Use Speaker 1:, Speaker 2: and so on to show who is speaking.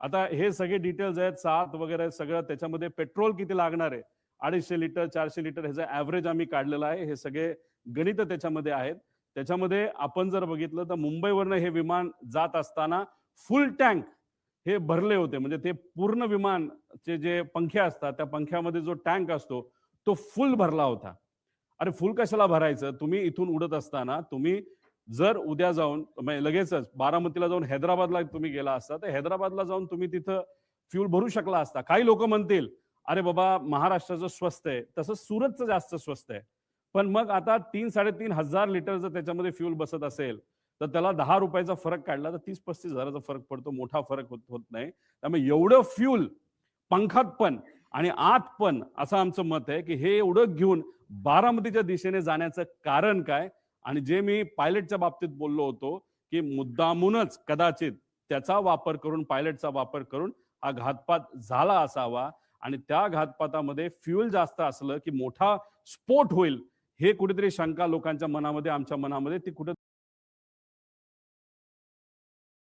Speaker 1: आता हे सगळे डिटेल्स आहेत, 7 वगैरे सगळं, त्याच्यामध्ये पेट्रोल किती लागणार आहे, 250 लिटर 400 लिटर ह्याचं ॲव्हरेज आम्ही काढलेलं आहे. हे सगळे गणित त्याच्यामध्ये आहेत. त्याच्यामध्ये आपण जर बघितलं तर मुंबईवरनं हे विमान जात असताना फुल टँक हे भरले होते. म्हणजे ते पूर्ण विमानचे जे पंखे असतात, त्या पंख्यामध्ये जो टँक असतो तो फुल भरला होता. अरे फुल कशाला भरायचं? तुम्ही इथून उडत असताना तुम्ही जर उद्या जाऊन म्हणजे लगेचच बारामतीला जाऊन हैदराबादला तुम्ही गेला असता, तर हैदराबादला जाऊन तुम्ही तिथं फ्यूल भरू शकला असता. काही लोक म्हणतील, "अरे बाबा महाराष्ट्राचं स्वस्त आहे." तसं सुरतचं जास्त स्वस्त आहे. पण मग आता 3-3.5 हजार लिटर जर त्याच्यामध्ये फ्यूल बसत असेल, तर त्याला ₹10 फरक काढला तर 30-35 हजाराचा फरक पडतो. मोठा फरक होत होत नाही. त्यामुळे एवढं फ्यूल पंखात पण आणि आत पण असं आमचं मत आहे, की हे एवढं घेऊन बारामतीच्या दिशेने जाण्याचं कारण काय? आणि जे मी पायलटच्या बाबतीत बोललो होतो, की मुद्दामूनच कदाचित त्याचा वापर करून, पायलटचा वापर करून हा घातपात झाला असावा आणि त्या घातपातामध्ये फ्यूल जास्त असलं, की मोठा स्फोट होईल, हे कुठेतरी शंका लोकांच्या मनामध्ये, आमच्या मनामध्ये ती कुठे